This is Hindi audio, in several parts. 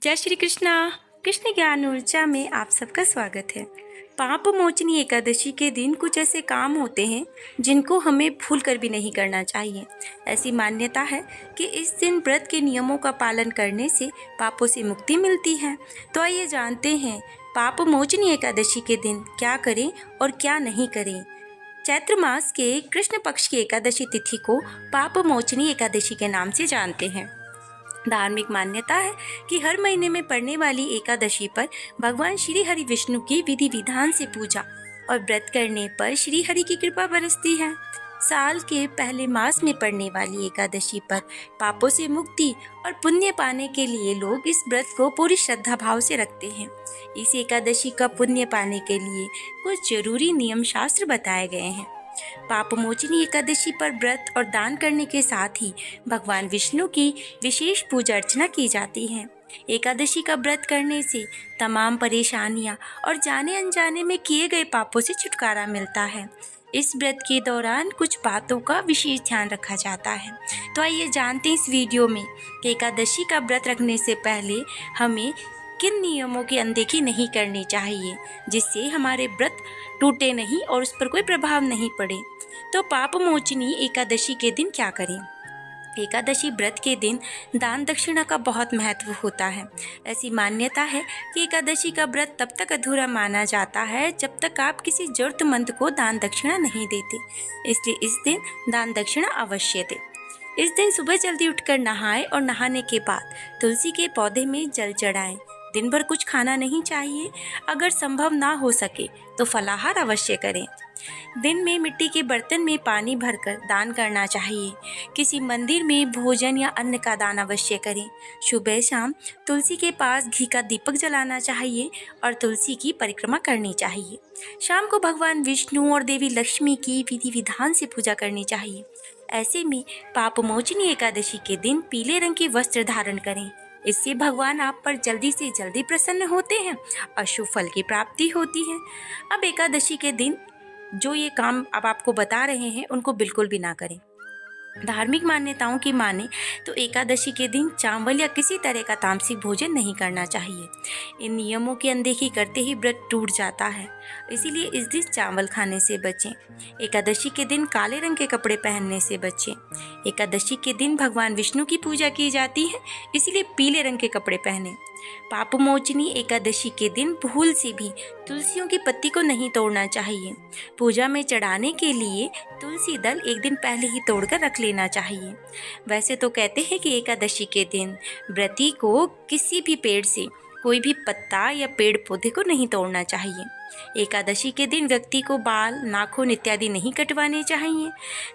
जय श्री कृष्णा। कृष्ण ज्ञान ऊर्जा में आप सबका स्वागत है। पाप मोचनी एकादशी के दिन कुछ ऐसे काम होते हैं जिनको हमें भूल कर भी नहीं करना चाहिए। ऐसी मान्यता है कि इस दिन व्रत के नियमों का पालन करने से पापों से मुक्ति मिलती है। तो आइए जानते हैं पाप मोचनी एकादशी के दिन क्या करें और क्या नहीं करें। चैत्र मास के कृष्ण पक्ष की एकादशी तिथि को पाप मोचनी एकादशी के नाम से जानते हैं। धार्मिक मान्यता है कि हर महीने में पड़ने वाली एकादशी पर भगवान श्री हरि विष्णु की विधि विधान से पूजा और व्रत करने पर श्री हरि की कृपा बरसती है। साल के पहले मास में पड़ने वाली एकादशी पर पापों से मुक्ति और पुण्य पाने के लिए लोग इस व्रत को पूरी श्रद्धा भाव से रखते हैं। इस एकादशी का पुण्य पाने के लिए कुछ जरूरी नियम शास्त्र बताए गए हैं। पाप मोचनी एकादशी पर व्रत और दान करने के साथ ही भगवान विष्णु की विशेष पूजा अर्चना की जाती है। एकादशी का व्रत करने से तमाम परेशानियां और जाने अनजाने में किए गए पापों से छुटकारा मिलता है। इस व्रत के दौरान कुछ बातों का विशेष ध्यान रखा जाता है। तो आइए जानते हैं इस वीडियो में कि एकादशी का व्रत रखने से पहले हमें किन नियमों की अनदेखी नहीं करनी चाहिए जिससे हमारे व्रत टूटे नहीं और उस पर कोई प्रभाव नहीं पड़े। तो पाप मोचनी एकादशी के दिन क्या करें। एकादशी व्रत के दिन दान दक्षिणा का बहुत महत्व होता है। ऐसी मान्यता है कि एकादशी का व्रत तब तक अधूरा माना जाता है जब तक आप किसी जरूरतमंद को दान दक्षिणा नहीं देते। इसलिए इस दिन दान दक्षिणा अवश्य दें। इस दिन सुबह जल्दी उठकर नहाएं और नहाने के बाद तुलसी के पौधे में जल चढ़ाएं। दिन भर कुछ खाना नहीं चाहिए। अगर संभव ना हो सके तो फलाहार अवश्य करें। दिन में मिट्टी के बर्तन में पानी भरकर दान करना चाहिए। किसी मंदिर में भोजन या अन्न का दान अवश्य करें। सुबह शाम तुलसी के पास घी का दीपक जलाना चाहिए और तुलसी की परिक्रमा करनी चाहिए। शाम को भगवान विष्णु और देवी लक्ष्मी की विधि विधान से पूजा करनी चाहिए। ऐसे में पाप मोचनी एकादशी के दिन पीले रंग के वस्त्र धारण करें। इससे भगवान आप पर जल्दी से जल्दी प्रसन्न होते हैं और शुभ फल की प्राप्ति होती है। अब एकादशी के दिन जो ये काम अब आपको बता रहे हैं उनको बिल्कुल भी ना करें। धार्मिक मान्यताओं की माने तो एकादशी के दिन चावल या किसी तरह का तामसिक भोजन नहीं करना चाहिए। इन नियमों की अनदेखी करते ही व्रत टूट जाता है, इसीलिए इस दिन चावल खाने से बचें। एकादशी के दिन काले रंग के कपड़े पहनने से बचें। एकादशी के दिन भगवान विष्णु की पूजा की जाती है, इसीलिए पीले रंग के कपड़े पहने। पाप मोचनी एकादशी के दिन भूल से भी तुलसियों की पत्ती को नहीं तोड़ना चाहिए। पूजा में चढ़ाने के लिए तुलसी दल एक दिन पहले ही तोड़कर रख लेना चाहिए। वैसे तो कहते हैं कि एकादशी के दिन व्रती को किसी भी पेड़ से कोई भी पत्ता या पेड़ पौधे को नहीं तोड़ना चाहिए। एकादशी के दिन व्यक्ति को बाल, नाखून इत्यादि नहीं कटवाने चाहिए।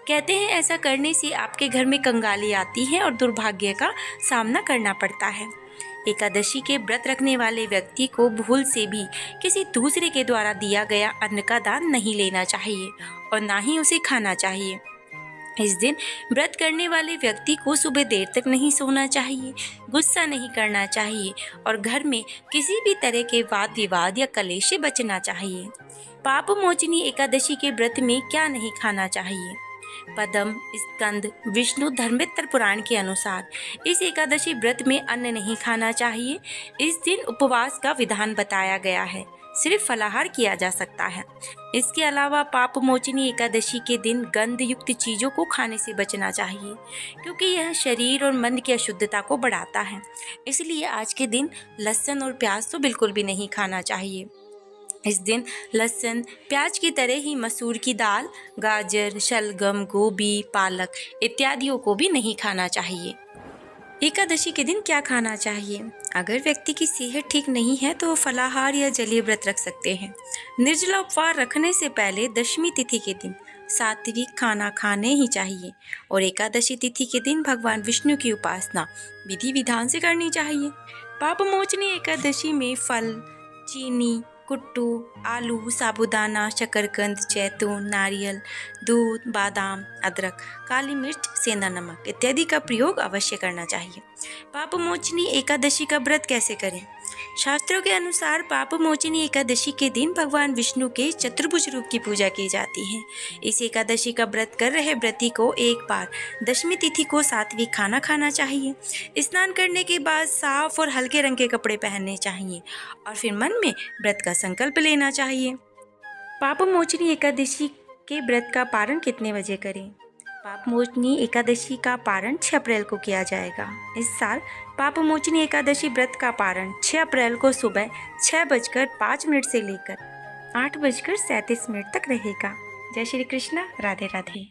कहते हैं ऐसा करने से आपके घर में कंगाली आती है और दुर्भाग्य का सामना करना पड़ता है। एकादशी के व्रत रखने वाले व्यक्ति को भूल से भी किसी दूसरे के द्वारा दिया गया अन्न का दान नहीं लेना चाहिए और ना ही उसे खाना चाहिए। इस दिन व्रत करने वाले व्यक्ति को सुबह देर तक नहीं सोना चाहिए, गुस्सा नहीं करना चाहिए और घर में किसी भी तरह के वाद विवाद या कलेश से बचना चाहिए। पाप मोचनी एकादशी के व्रत में क्या नहीं खाना चाहिए। पद्म, स्कंद, विष्णु धर्मेत्तर पुराण के अनुसार इस एकादशी व्रत में अन्न नहीं खाना चाहिए। इस दिन उपवास का विधान बताया गया है, सिर्फ फलाहार किया जा सकता है। इसके अलावा पाप मोचनी एकादशी के दिन गंध युक्त चीज़ों को खाने से बचना चाहिए, क्योंकि यह शरीर और मन की अशुद्धता को बढ़ाता है। इसलिए आज के दिन लहसुन और प्याज तो बिल्कुल भी नहीं खाना चाहिए। इस दिन लहसुन, प्याज की तरह ही मसूर की दाल, गाजर, शलगम, गोभी, पालक इत्यादियों को भी नहीं खाना चाहिए। एकादशी के दिन क्या खाना चाहिए। अगर व्यक्ति की सेहत ठीक नहीं है तो फलाहार या जलीय व्रत रख सकते हैं। निर्जला उपवास रखने से पहले दशमी तिथि के दिन सात्विक खाना खाने ही चाहिए और एकादशी तिथि के दिन भगवान विष्णु की उपासना विधि विधान से करनी चाहिए। पाप मोचनी एकादशी में फल, चीनी, कुट्टू, आलू, साबूदाना, शकरकंद, जैतून, नारियल, दूध, बादाम, अदरक, काली मिर्च, सेंधा नमक इत्यादि का प्रयोग अवश्य करना चाहिए। पाप मोचनी एकादशी का व्रत कैसे करें। शास्त्रों के अनुसार पाप मोचनी एकादशी के दिन भगवान विष्णु के चतुर्भुज रूप की पूजा की जाती है। इस एकादशी का व्रत कर रहे व्रती को एक बार दशमी तिथि को सात्विक खाना खाना चाहिए। स्नान करने के बाद साफ और हल्के रंग के कपड़े पहनने चाहिए और फिर मन में व्रत का संकल्प लेना चाहिए। पाप मोचनी एकादशी के व्रत का पारण कितने बजे करें? पाप मोचनी एकादशी का पारण 6 अप्रैल को किया जाएगा। इस साल पाप मोचनी एकादशी व्रत का पारण 6 अप्रैल को सुबह 6:05 से लेकर 8:37 तक रहेगा। जय श्री कृष्ण, राधे राधे।